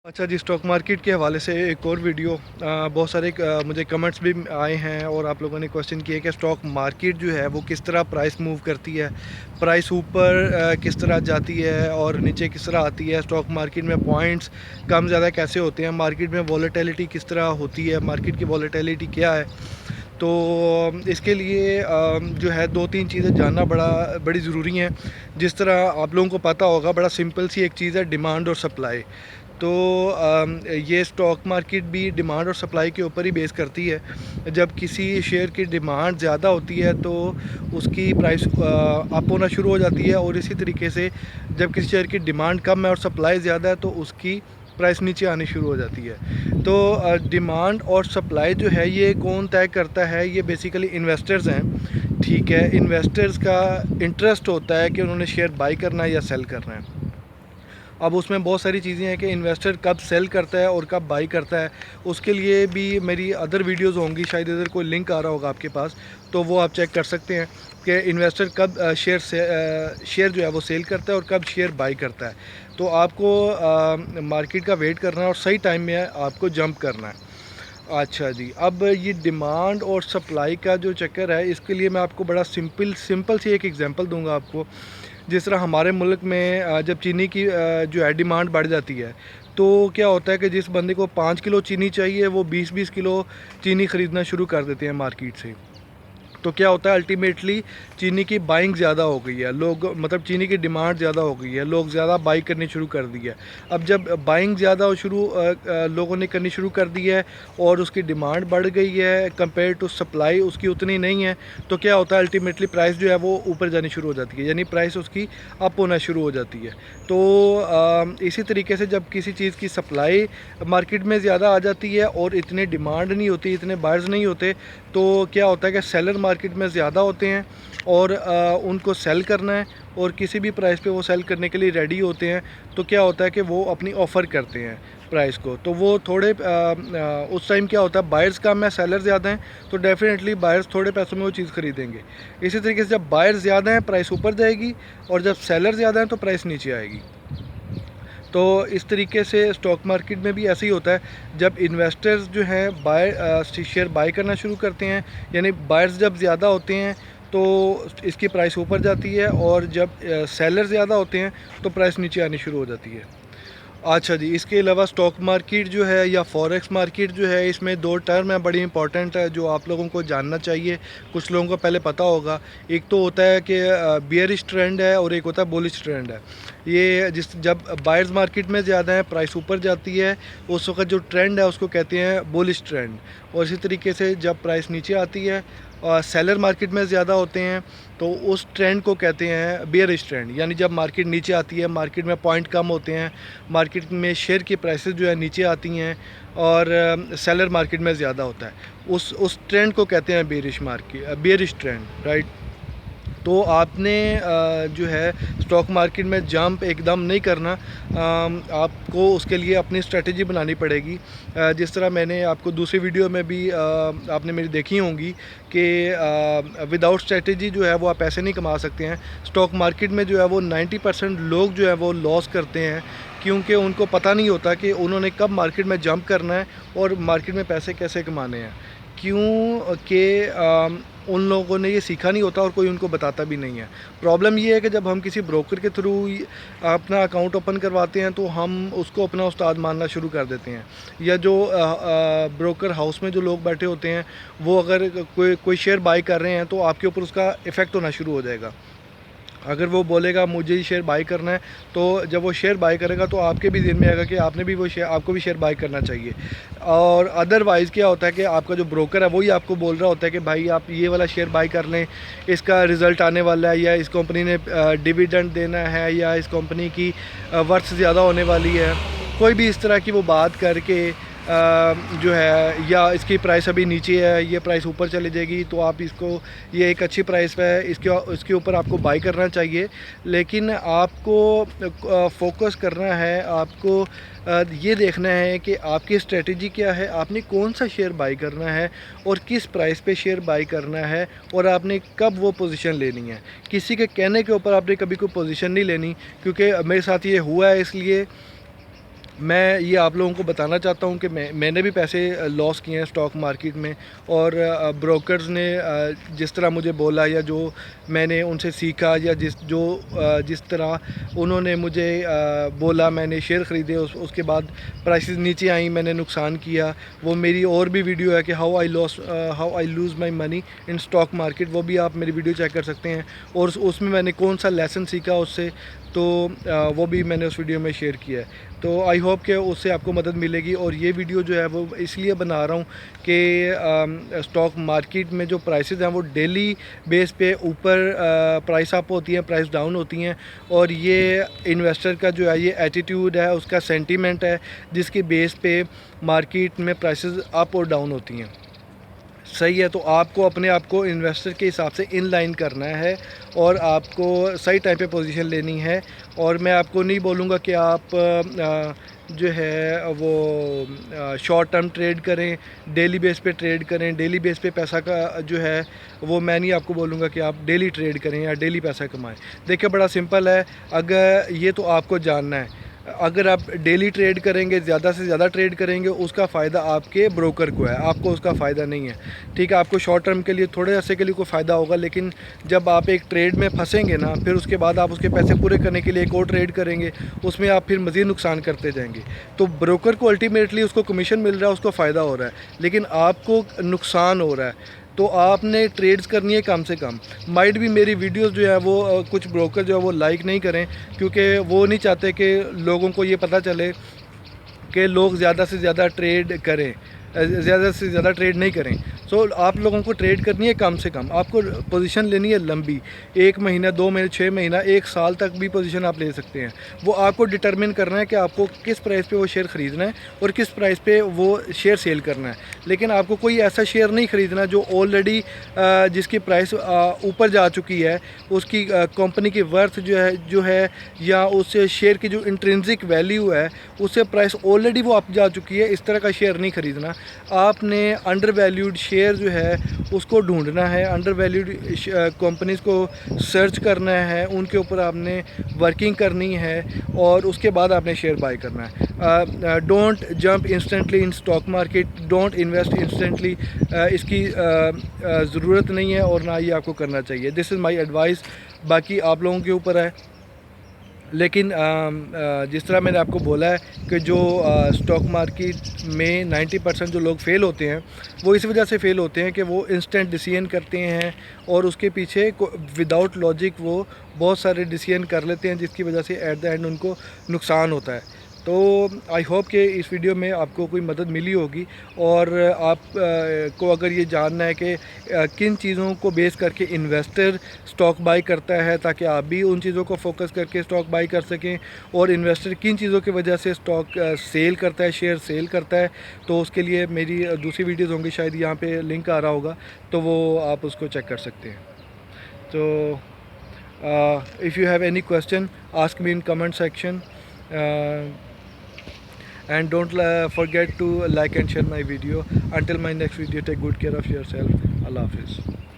अच्छा जी, stock market के हवाले से एक और वीडियो बहुत सारे मुझे कमेंट्स भी आए हैं और आप लोगों ने क्वेश्चन किए कि स्टॉक मार्केट जो है वो किस तरह प्राइस मूव करती है, प्राइस ऊपर किस तरह जाती है और नीचे किस तरह आती है, स्टॉक मार्केट में पॉइंट्स कम ज़्यादा कैसे होते हैं, मार्केट में वॉलेटिलिटी किस तरह होती है, मार्केट की वॉलेटिलिटी क्या है। तो इसके लिए जो है 2-3 चीज़ें जानना बड़ी ज़रूरी हैं। जिस तरह आप लोगों को पता होगा, बड़ा सिंपल सी एक चीज़ है, डिमांड और सप्लाई। तो ये स्टॉक मार्केट भी डिमांड और सप्लाई के ऊपर ही बेस करती है। जब किसी शेयर की डिमांड ज़्यादा होती है तो उसकी प्राइस अप होना शुरू हो जाती है, और इसी तरीके से जब किसी शेयर की डिमांड कम है और सप्लाई ज़्यादा है तो उसकी प्राइस नीचे आनी शुरू हो जाती है। तो डिमांड और सप्लाई जो है ये कौन तय करता है? ये बेसिकली इन्वेस्टर्स हैं, ठीक है। इन्वेस्टर्स का इंटरेस्ट होता है कि उन्होंने शेयर बाई करना है या सेल करना है। अब उसमें बहुत सारी चीज़ें हैं कि इन्वेस्टर कब सेल करता है और कब बाई करता है। उसके लिए भी मेरी अदर वीडियोज़ होंगी, शायद इधर कोई लिंक आ रहा होगा आपके पास, तो वो आप चेक कर सकते हैं कि इन्वेस्टर कब शेयर जो है वो सेल करता है और कब शेयर बाई करता है। तो आपको मार्केट का वेट करना है और सही टाइम में आपको जंप करना है। अच्छा जी, अब ये डिमांड और सप्लाई का जो चक्कर है, इसके लिए मैं आपको बड़ा सिंपल सिंपल सी एक एग्जांपल दूंगा आपको। जिस तरह हमारे मुल्क में जब चीनी की जो है डिमांड बढ़ जाती है, तो क्या होता है कि जिस बंदे को 5 किलो चीनी चाहिए वो 20-20 किलो चीनी ख़रीदना शुरू कर देते हैं मार्केट से। तो क्या होता है, अल्टीमेटली चीनी की बाइंग ज़्यादा हो गई है, लोग मतलब चीनी की डिमांड ज़्यादा हो गई है, लोग ज़्यादा बाई करनी शुरू कर दी है। अब जब बाइंग ज़्यादा लोगों ने करनी शुरू कर दी है और उसकी डिमांड बढ़ गई है कंपेयर टू सप्लाई उसकी उतनी नहीं है, तो क्या होता है, अल्टीमेटली प्राइस जो है वो ऊपर जानी शुरू हो जाती है, यानी प्राइस उसकी अप होना शुरू हो जाती है। तो इसी तरीके से जब किसी चीज़ की सप्लाई मार्केट में ज़्यादा आ जाती है और इतनी डिमांड नहीं होती, इतने बायर्स नहीं होते, तो क्या होता है कि सेलर मार्केट में ज़्यादा होते हैं और उनको सेल करना है और किसी भी प्राइस पे वो सेल करने के लिए रेडी होते हैं। तो क्या होता है कि वो अपनी ऑफ़र करते हैं प्राइस को, तो वो थोड़े उस टाइम क्या होता है, बायर्स कम है, सेलर ज़्यादा हैं, तो डेफिनेटली बायर्स थोड़े पैसों में वो चीज़ ख़रीदेंगे। इसी तरीके से जब बायर्स ज़्यादा हैं प्राइस ऊपर जाएगी, और जब सेलर ज़्यादा हैं तो प्राइस नीचे आएगी। तो इस तरीके से स्टॉक मार्केट में भी ऐसे ही होता है। जब इन्वेस्टर्स जो हैं शेयर बाय करना शुरू करते हैं, यानी बायर्स जब ज़्यादा होते हैं तो इसकी प्राइस ऊपर जाती है, और जब सेलर ज़्यादा होते हैं तो प्राइस नीचे आनी शुरू हो जाती है। अच्छा जी, इसके अलावा स्टॉक मार्केट जो है या फॉरेक्स मार्केट जो है, इसमें 2 टर्म है बड़ी इंपॉर्टेंट है जो आप लोगों को जानना चाहिए। कुछ लोगों को पहले पता होगा। एक तो होता है कि बियरिश ट्रेंड है और एक होता है बुलिश ट्रेंड है। ये जब बायर्स मार्केट में ज़्यादा है, प्राइस ऊपर जाती है, उस वक़्त जो ट्रेंड है उसको कहते हैं बुलिश ट्रेंड। और इसी तरीके से जब प्राइस नीचे आती है और सेलर मार्केट में ज़्यादा होते हैं, तो उस ट्रेंड को कहते हैं बेयरिश ट्रेंड। यानी जब मार्केट नीचे आती है, मार्केट में पॉइंट कम होते हैं, मार्केट में शेयर की प्राइसेस जो है नीचे आती हैं, और सेलर मार्केट में ज़्यादा होता है, उस ट्रेंड को कहते हैं बेयरिश ट्रेंड, राइट। तो आपने जो है स्टॉक मार्केट में जंप एकदम नहीं करना। आपको उसके लिए अपनी स्ट्रेटजी बनानी पड़ेगी। जिस तरह मैंने आपको दूसरी वीडियो में भी आपने मेरी देखी होंगी कि विदाउट स्ट्रेटजी जो है वो आप पैसे नहीं कमा सकते हैं। स्टॉक मार्केट में जो है वो 90% लोग जो है वो लॉस करते हैं, क्योंकि उनको पता नहीं होता कि उन्होंने कब मार्केट में जंप करना है और मार्केट में पैसे कैसे कमाने हैं, क्योंकि उन लोगों ने ये सीखा नहीं होता और कोई उनको बताता भी नहीं है। प्रॉब्लम ये है कि जब हम किसी ब्रोकर के थ्रू अपना अकाउंट ओपन करवाते हैं तो हम उसको अपना उस्ताद मानना शुरू कर देते हैं, या जो ब्रोकर हाउस में जो लोग बैठे होते हैं वो अगर कोई शेयर बाई कर रहे हैं तो आपके ऊपर उसका इफ़ेक्ट होना शुरू हो जाएगा। अगर वो बोलेगा मुझे ही शेयर बाई करना है, तो जब वो शेयर बाई करेगा तो आपके भी ज़हन में आएगा कि आपको भी शेयर बाई करना चाहिए। और अदरवाइज़ क्या होता है कि आपका जो ब्रोकर है वही आपको बोल रहा होता है कि भाई आप ये वाला शेयर बाई कर लें, इसका रिज़ल्ट आने वाला है, या इस कंपनी ने डिविडेंड देना है, या इस कंपनी की वर्थ ज़्यादा होने वाली है। कोई भी इस तरह की वो बात करके जो है, या इसकी प्राइस अभी नीचे है, ये प्राइस ऊपर चली जाएगी तो आप इसको, ये एक अच्छी प्राइस पे है, इसके ऊपर आपको बाई करना चाहिए। लेकिन आपको फोकस करना है, आपको ये देखना है कि आपकी स्ट्रेटजी क्या है, आपने कौन सा शेयर बाई करना है और किस प्राइस पे शेयर बाई करना है, और आपने कब वो पोजीशन लेनी है। किसी के कहने के ऊपर आपने कभी कोई पोजीशन नहीं लेनी, क्योंकि मेरे साथ ये हुआ है, इसलिए मैं ये आप लोगों को बताना चाहता हूँ कि मैंने भी पैसे लॉस किए हैं स्टॉक मार्केट में, और ब्रोकर्स ने जिस तरह मुझे बोला या जो मैंने उनसे सीखा या जिस तरह उन्होंने मुझे बोला, मैंने शेयर ख़रीदे, उसके बाद प्राइसेस नीचे आई, मैंने नुकसान किया। वो मेरी और भी वीडियो है कि how I loose my money in stock market, वो भी आप मेरी वीडियो चेक कर सकते हैं। और उसमें मैंने कौन सा लेसन सीखा उससे, तो वो भी मैंने उस वीडियो में शेयर किया है। तो आई होप कि उससे आपको मदद मिलेगी। और ये वीडियो जो है वो इसलिए बना रहा हूँ कि स्टॉक मार्केट में जो प्राइसेस हैं वो डेली बेस पे ऊपर प्राइस अप होती हैं, प्राइस डाउन होती हैं, और ये इन्वेस्टर का जो है ये एटीट्यूड है, उसका सेंटीमेंट है, जिसके बेस पे मार्केट में प्राइसेस अप और डाउन होती हैं। सही है, तो आपको अपने आप को इन्वेस्टर के हिसाब से इन लाइन करना है और आपको सही टाइम पे पोजीशन लेनी है। और मैं आपको नहीं बोलूँगा कि आप जो है वो शॉर्ट टर्म ट्रेड करें, डेली बेस पे ट्रेड करें, डेली बेस पे पैसा का जो है वो मैं नहीं आपको बोलूँगा कि आप डेली ट्रेड करें या डेली पैसा कमाएं। देखिए बड़ा सिंपल है, अगर ये तो आपको जानना है, अगर आप डेली ट्रेड करेंगे, ज़्यादा से ज़्यादा ट्रेड करेंगे, उसका फ़ायदा आपके ब्रोकर को है, आपको उसका फ़ायदा नहीं है। ठीक है, आपको शॉर्ट टर्म के लिए थोड़े अरसे के लिए कोई फ़ायदा होगा, लेकिन जब आप एक ट्रेड में फंसेंगे ना, फिर उसके बाद आप उसके पैसे पूरे करने के लिए एक और ट्रेड करेंगे, उसमें आप फिर मज़ीद नुकसान करते जाएंगे। तो ब्रोकर को अल्टीमेटली उसको कमीशन मिल रहा है, उसको फ़ायदा हो रहा है, लेकिन आपको नुकसान हो रहा है। तो आपने ट्रेड्स करनी है कम से कम। माइट भी मेरी वीडियोस जो है वो कुछ ब्रोकर जो है वो लाइक नहीं करें, क्योंकि वो नहीं चाहते कि लोगों को ये पता चले कि लोग ज़्यादा से ज़्यादा ट्रेड करें, ज़्यादा से ज़्यादा ट्रेड नहीं करें। सो आप लोगों को ट्रेड करनी है कम से कम, आपको पोजीशन लेनी है लंबी, 1 महीना, 2 महीने, 6 महीना, 1 साल तक भी पोजीशन आप ले सकते हैं। वो आपको डिटरमिन करना है कि आपको किस प्राइस पे वो शेयर ख़रीदना है और किस प्राइस पे वो शेयर सेल करना है। लेकिन आपको कोई ऐसा शेयर नहीं ख़रीदना जो ऑलरेडी जिसकी प्राइस ऊपर जा चुकी है, उसकी कंपनी की वर्थ जो है या उस शेयर की जो इंट्रिंसिक वैल्यू है, उससे प्राइस ऑलरेडी वो अप जा चुकी है, इस तरह का शेयर नहीं ख़रीदना। आपने अंडर वैल्यूड शेयर जो है उसको ढूंढना है, अंडर वैल्यूड कंपनीज़ को सर्च करना है, उनके ऊपर आपने वर्किंग करनी है और उसके बाद आपने शेयर बाय करना है। Don't jump instantly in stock market, don't invest instantly, इसकी ज़रूरत नहीं है और ना ही आपको करना चाहिए। दिस इज़ माई एडवाइस, बाकी आप लोगों के ऊपर है। लेकिन जिस तरह मैंने आपको बोला है कि जो स्टॉक मार्केट में 90% जो लोग फ़ेल होते हैं, वो इस वजह से फ़ेल होते हैं कि वो इंस्टेंट डिसीजन करते हैं और उसके पीछे विदाउट लॉजिक वो बहुत सारे डिसीजन कर लेते हैं, जिसकी वजह से एट द एंड उनको नुकसान होता है। तो आई होप कि इस वीडियो में आपको कोई मदद मिली होगी, और आप को अगर ये जानना है कि किन चीज़ों को बेस करके इन्वेस्टर स्टॉक बाई करता है, ताकि आप भी उन चीज़ों को फोकस करके स्टॉक बाई कर सकें, और इन्वेस्टर किन चीज़ों की वजह से स्टॉक सेल करता है, शेयर सेल करता है, तो उसके लिए मेरी दूसरी वीडियोज़ होंगी, शायद यहाँ पे लिंक आ रहा होगा, तो वो आप उसको चेक कर सकते हैं। तो if you have any question ask me in comment section, and don't forget to like and share my video. Until my next video, take good care of yourself. Allah Hafiz.